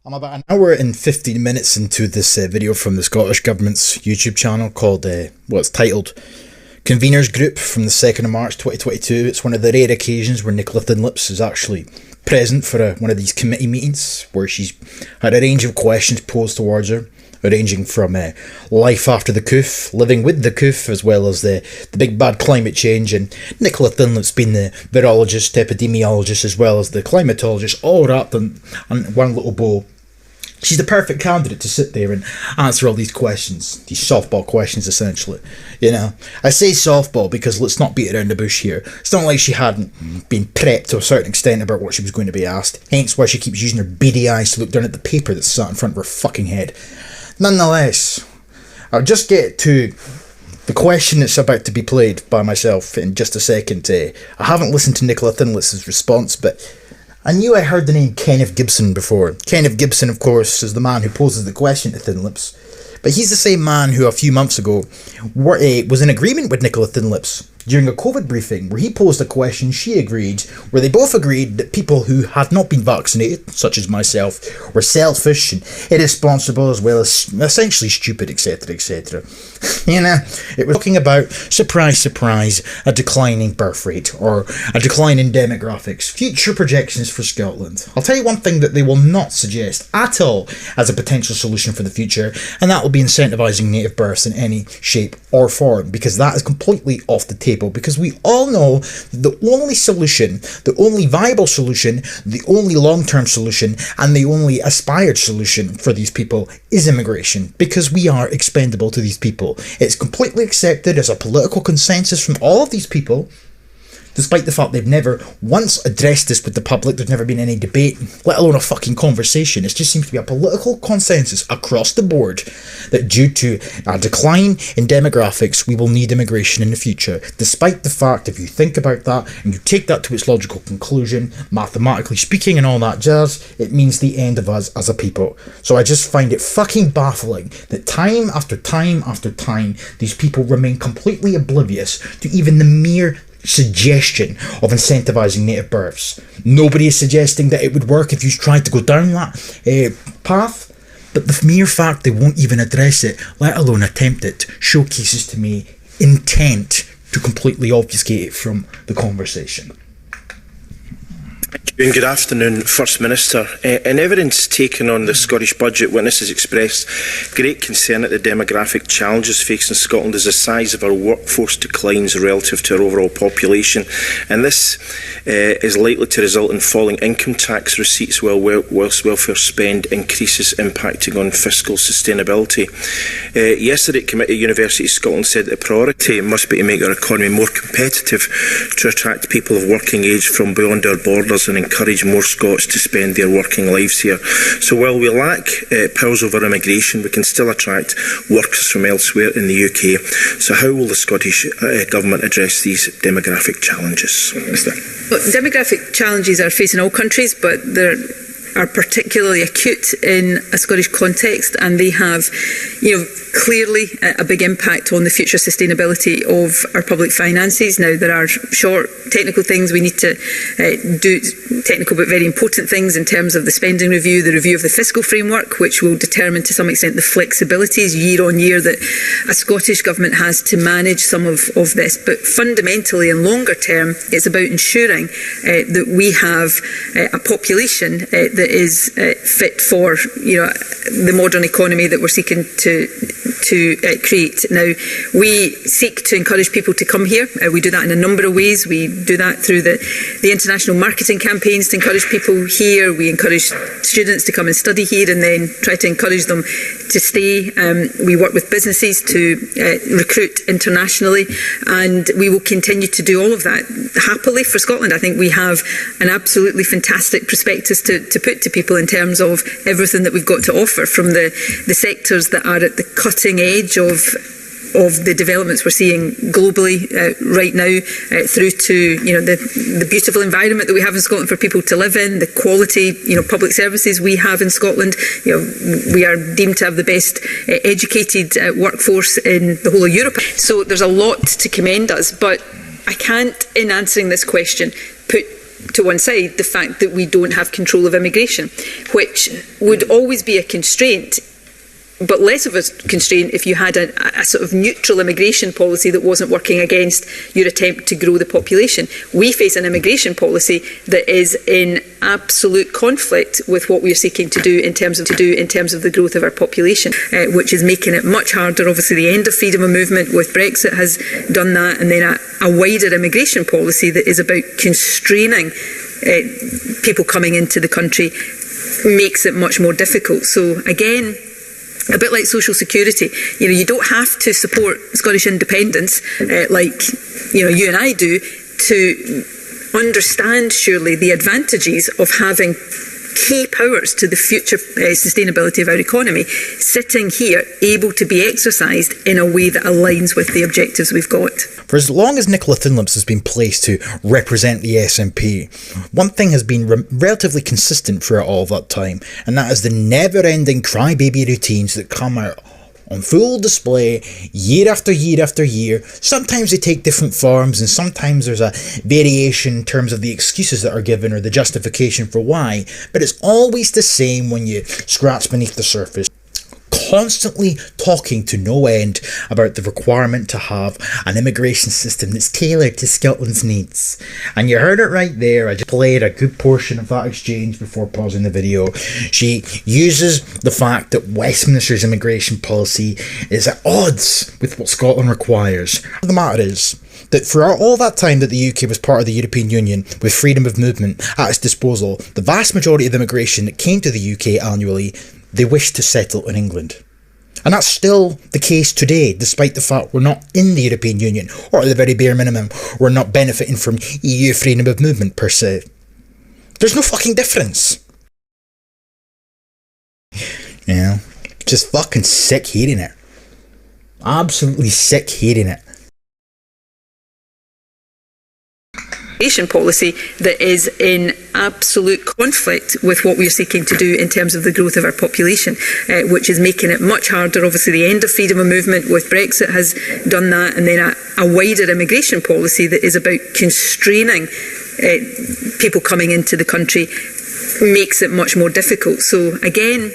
I'm about an hour and 15 minutes into this video from the Scottish Government's YouTube channel called, it's titled Conveners Group from the 2nd of March 2022. It's one of the rare occasions where Nicola Thinlips is actually present for one of these committee meetings where she's had a range of questions posed towards her, ranging from life after the coup, living with the coup, as well as the big bad climate change, and Nicola Thinlips being the virologist, epidemiologist, as well as the climatologist, all wrapped in one little bow. She's the perfect candidate to sit there and answer all these questions, these softball questions essentially. You know, I say softball because let's not beat around the bush here. It's not like she hadn't been prepped to a certain extent about what she was going to be asked, hence why she keeps using her beady eyes to look down at the paper that's sat in front of her fucking head. Nonetheless, I'll just get to the question that's about to be played by myself in just a second. I haven't listened to Nicola Thinlips' response, but I knew I heard the name Kenneth Gibson before. Kenneth Gibson, of course, is the man who poses the question to Thinlips. But he's the same man who a few months ago was in agreement with Nicola Thinlips during a COVID briefing where he posed a question, she agreed, where they both agreed that people who had not been vaccinated, such as myself, were selfish and irresponsible, as well as essentially stupid, etc, etc. You know, it was talking about, surprise, surprise, a declining birth rate, or a decline in demographics, future projections for Scotland. I'll tell you one thing that they will not suggest at all as a potential solution for the future, and that will be incentivising native births in any shape or form, because that is completely off the table, because we all know the only solution, the only viable solution, the only long-term solution, and the only aspired solution for these people is immigration, because we are expendable to these people. It's completely accepted as a political consensus from all of these people, despite the fact they've never once addressed this with the public. There's never been any debate, let alone a fucking conversation. It just seems to be a political consensus across the board that due to a decline in demographics, we will need immigration in the future. Despite the fact, if you think about that and you take that to its logical conclusion, mathematically speaking and all that jazz, it means the end of us as a people. So I just find it fucking baffling that time after time after time, these people remain completely oblivious to even the mere suggestion of incentivising native births. Nobody is suggesting that it would work if you tried to go down that path, but the mere fact they won't even address it, let alone attempt it, showcases to me intent to completely obfuscate it from the conversation. Thank you and good afternoon, First Minister. In evidence taken on the Scottish Budget, witnesses expressed great concern at the demographic challenges facing Scotland as the size of our workforce declines relative to our overall population, and this is likely to result in falling income tax receipts whilst welfare spend increases, impacting on fiscal sustainability. Yesterday at Committee, University of Scotland said that the priority must be to make our economy more competitive to attract people of working age from beyond our borders and encourage more Scots to spend their working lives here. So while we lack powers over immigration, we can still attract workers from elsewhere in the UK. So how will the Scottish Government address these demographic challenges? Minister? Well, demographic challenges are facing all countries, but they're particularly acute in a Scottish context, and they have, clearly a big impact on the future sustainability of our public finances. Now, there are short technical things we need to do, technical but very important things in terms of the spending review, the review of the fiscal framework, which will determine to some extent the flexibilities year on year that a Scottish Government has to manage some of this. But fundamentally and longer term, it's about ensuring that we have a population that is fit for the modern economy that we're seeking to create. Now, we seek to encourage people to come here. We do that in a number of ways. We do that through the international marketing campaigns to encourage people here. We encourage students to come and study here and then try to encourage them to stay. We work with businesses to recruit internationally, and we will continue to do all of that happily for Scotland. I think we have an absolutely fantastic prospectus to put to people in terms of everything that we've got to offer, from the sectors that are at the cutting edge of the developments we're seeing globally right now, through to the beautiful environment that we have in Scotland for people to live in, the quality public services we have in Scotland. We are deemed to have the best educated workforce in the whole of Europe. So there's a lot to commend us, but I can't, in answering this question, put to one side the fact that we don't have control of immigration, which would always be a constraint, but less of a constraint if you had a sort of neutral immigration policy that wasn't working against your attempt to grow the population. We face an immigration policy that is in absolute conflict with what we're seeking to do in terms of the growth of our population, which is making it much harder. Obviously, the end of freedom of movement with Brexit has done that, and then a wider immigration policy that is about constraining people coming into the country makes it much more difficult. So again, a bit like social security, you don't have to support Scottish independence like you and I do to understand surely the advantages of having key powers to the future sustainability of our economy sitting here able to be exercised in a way that aligns with the objectives we've got. For as long as Nicola Thinlips has been placed to represent the SNP, one thing has been relatively consistent throughout all that time, and that is the never-ending crybaby routines that come out on full display year after year after year. Sometimes they take different forms, and sometimes there's a variation in terms of the excuses that are given or the justification for why, but it's always the same when you scratch beneath the surface. Constantly talking to no end about the requirement to have an immigration system that's tailored to Scotland's needs. And you heard it right there. I just played a good portion of that exchange before pausing the video. She uses the fact that Westminster's immigration policy is at odds with what Scotland requires. The matter is that throughout all that time that the UK was part of the European Union with freedom of movement at its disposal, the vast majority of immigration that came to the UK annually, they wished to settle in England. And that's still the case today, despite the fact we're not in the European Union, or at the very bare minimum, we're not benefiting from EU freedom of movement per se. There's no fucking difference. Just fucking sick hearing it. Absolutely sick hearing it. Policy that is in absolute conflict with what we're seeking to do in terms of the growth of our population, which is making it much harder. Obviously, the end of freedom of movement with Brexit has done that, and then a wider immigration policy that is about constraining people coming into the country makes it much more difficult. So again,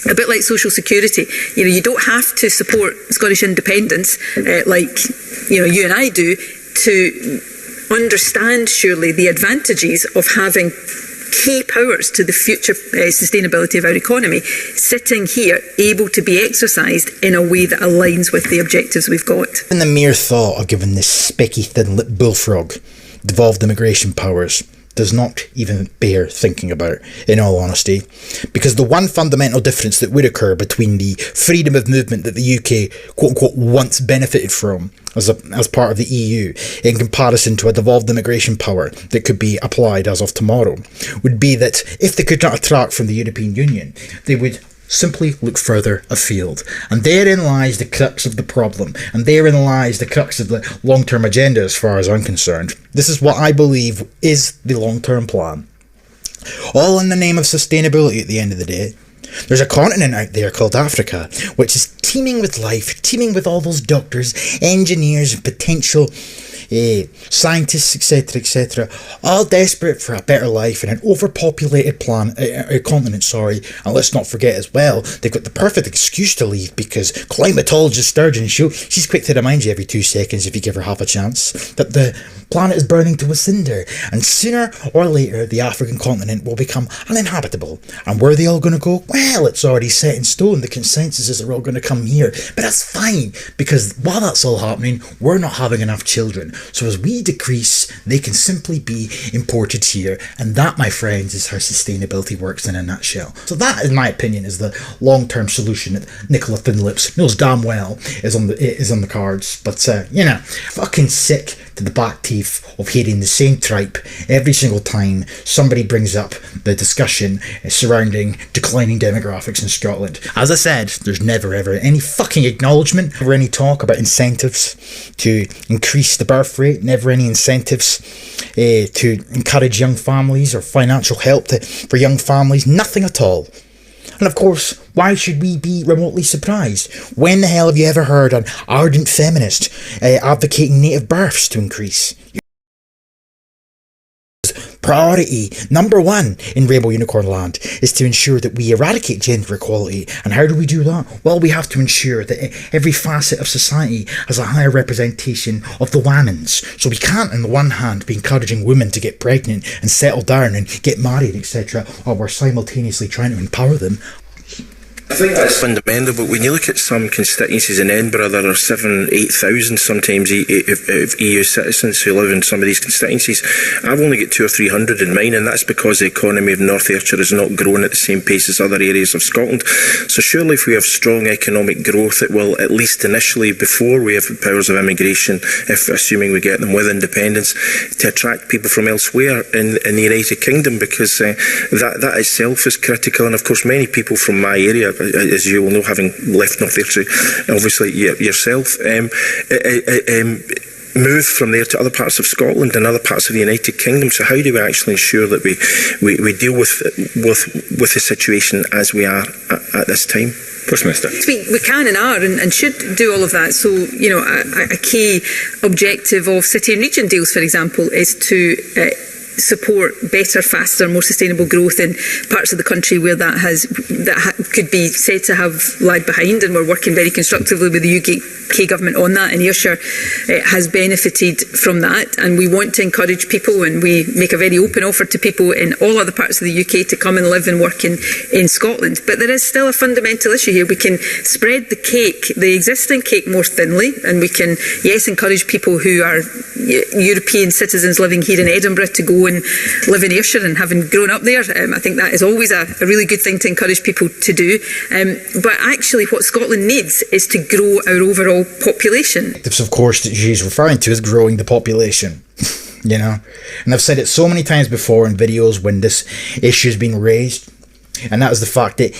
a bit like social security, you don't have to support Scottish independence like you and I do to understand surely the advantages of having key powers to the future sustainability of our economy sitting here able to be exercised in a way that aligns with the objectives we've got. And the mere thought of giving this specky thin-lipped bullfrog devolved immigration powers does not even bear thinking about, in all honesty, because the one fundamental difference that would occur between the freedom of movement that the UK quote-unquote once benefited from as part of the EU in comparison to a devolved immigration power that could be applied as of tomorrow would be that if they could not attract from the European Union, they would simply look further afield. And therein lies the crux of the problem, and therein lies the crux of the long-term agenda as far as I'm concerned. This is what I believe is the long-term plan. All in the name of sustainability at the end of the day. There's a continent out there called Africa, which is teeming with life, teeming with all those doctors, engineers, and potential scientists, etc., all desperate for a better life in an overpopulated continent. And let's not forget as well, they've got the perfect excuse to leave because climatologist Sturgeon, she's quick to remind you every 2 seconds if you give her half a chance that the planet is burning to a cinder, and sooner or later the African continent will become uninhabitable. And where are they all going to go? Well, it's already set in stone. The consensus is they're all going to come here, but that's fine because while that's all happening, we're not having enough children. So as we decrease, they can simply be imported here, and that, my friends, is how sustainability works in a nutshell. So that, in my opinion, is the long-term solution that Nicola Thinlips knows damn well is on the cards. But fucking sick to the back teeth of hearing the same tripe every single time somebody brings up the discussion surrounding declining demographics in Scotland. As I said, there's never ever any fucking acknowledgement or any talk about incentives to increase the birth rate, never any incentives to encourage young families or financial help for young families, nothing at all. And of course, why should we be remotely surprised? When the hell have you ever heard an ardent feminist advocating native births to increase? Priority number one in Rainbow Unicorn Land is to ensure that we eradicate gender equality. And how do we do that? Well, we have to ensure that every facet of society has a higher representation of the womans. So we can't, on the one hand, be encouraging women to get pregnant and settle down and get married, etc., while we're simultaneously trying to empower them. I think that's fundamental, but when you look at some constituencies in Edinburgh, there are 7,000-8,000 sometimes EU citizens who live in some of these constituencies. I've only got 200 or 300 in mine, and that's because the economy of North Ayrshire is not growing at the same pace as other areas of Scotland. So surely if we have strong economic growth, it will, at least initially, before we have powers of immigration, if assuming we get them with independence, to attract people from elsewhere in the United Kingdom, because that itself is critical. And of course many people from my area, as you will know, having left North Ayrshire, obviously yourself, move from there to other parts of Scotland and other parts of the United Kingdom. So how do we actually ensure that we deal with the situation as we are at this time? First Minister. We can and are and should do all of that. So, you know, a key objective of city and region deals, for example, is to support better, faster, more sustainable growth in parts of the country where that could be said to have lagged behind, and we're working very constructively with the UK government on that, and Ayrshire has benefited from that, and we want to encourage people, and we make a very open offer to people in all other parts of the UK to come and live and work in Scotland. But there is still a fundamental issue here. We can spread the cake, the existing cake, more thinly, and we can, yes, encourage people who are European citizens living here in Edinburgh to go and live in Ayrshire, and having grown up there, I think that is always a really good thing to encourage people to do. But actually what Scotland needs is to grow our overall population. This, of course, that she's referring to is growing the population. You know, and I've said it so many times before in videos when this issue has been raised, and that is the fact that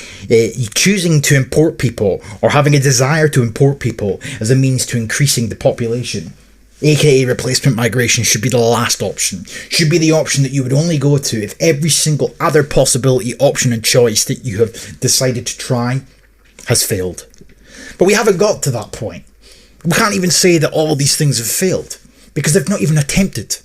choosing to import people, or having a desire to import people as a means to increasing the population, aka replacement migration, should be the last option. Should be the option that you would only go to if every single other possibility, option and choice that you have decided to try has failed. But we haven't got to that point. We can't even say that all these things have failed, because they've not even attempted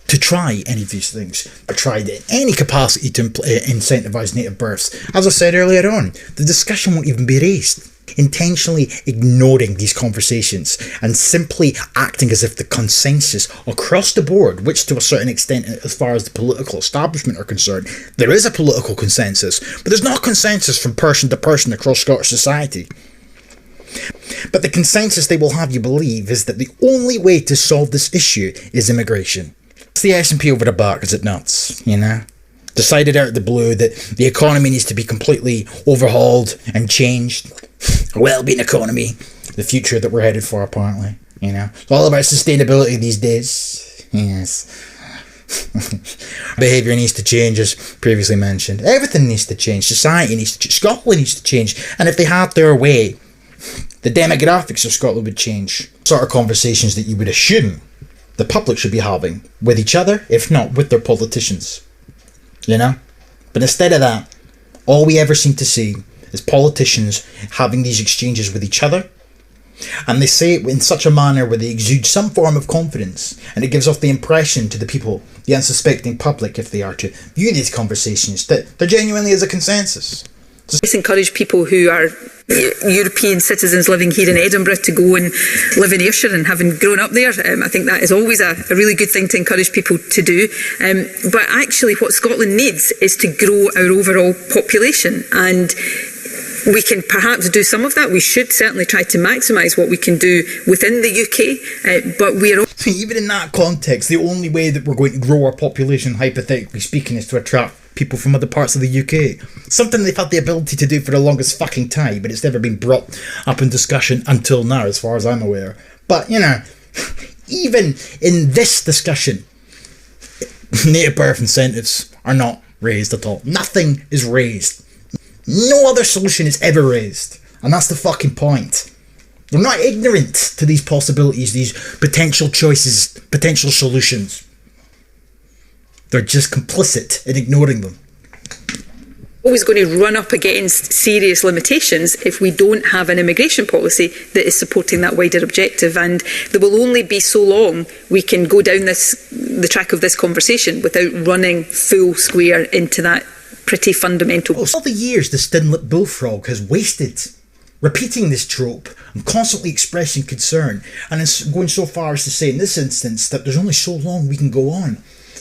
to try any of these things, or tried in any capacity to incentivise native births. As I said earlier on, the discussion won't even be raised. Intentionally ignoring these conversations and simply acting as if the consensus across the board, which to a certain extent, as far as the political establishment are concerned, there is a political consensus, but there's not a consensus from person to person across Scottish society. But the consensus they will have you believe is that the only way to solve this issue is immigration. It's the SNP over the back, is it nuts, you know? Decided out of the blue that the economy needs to be completely overhauled and changed. A well-being economy, the future that we're headed for, apparently. You know, it's all about sustainability these days. Yes. Behaviour needs to change, as previously mentioned. Everything needs to change. Society needs to change. Scotland needs to change. And if they had their way, the demographics of Scotland would change. Sort of conversations that you would assume the public should be having with each other, if not with their politicians. You know? But instead of that, all we ever seem to see is politicians having these exchanges with each other, and they say it in such a manner where they exude some form of confidence, and it gives off the impression to the people, the unsuspecting public, if they are to view these conversations, that there genuinely is a consensus. Let's encourage people who are European citizens living here in Edinburgh to go and live in Ayrshire, and having grown up there, I think that is always a really good thing to encourage people to do. But actually what Scotland needs is to grow our overall population, and we can perhaps do some of that. We should certainly try to maximise what we can do within the UK, but we're... Even in that context, the only way that we're going to grow our population, hypothetically speaking, is to attract people from other parts of the UK. Something they've had the ability to do for the longest fucking time, but it's never been brought up in discussion until now, as far as I'm aware. But, you know, even in this discussion, native birth incentives are not raised at all. Nothing is raised. No other solution is ever raised. And that's the fucking point. They're not ignorant to these possibilities, these potential choices, potential solutions. They're just complicit in ignoring them. always going to run up against serious limitations if we don't have an immigration policy that is supporting that wider objective. And there will only be so long we can go down the track of this conversation without running full square into that pretty fundamental. All the years the Stinlip bullfrog has wasted repeating this trope and constantly expressing concern, and it's going so far as to say in this instance that there's only so long we can go on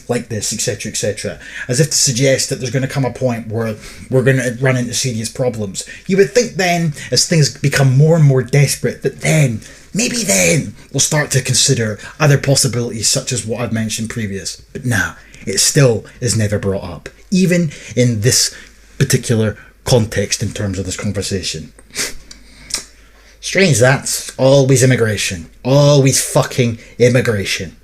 like this, etc., as if to suggest that there's going to come a point where we're going to run into serious problems. You would think then, as things become more and more desperate, that then, maybe then, we'll start to consider other possibilities such as what I've mentioned previous. But no, it still is never brought up, even in this particular context in terms of this conversation. Strange that. Always immigration. Always fucking immigration.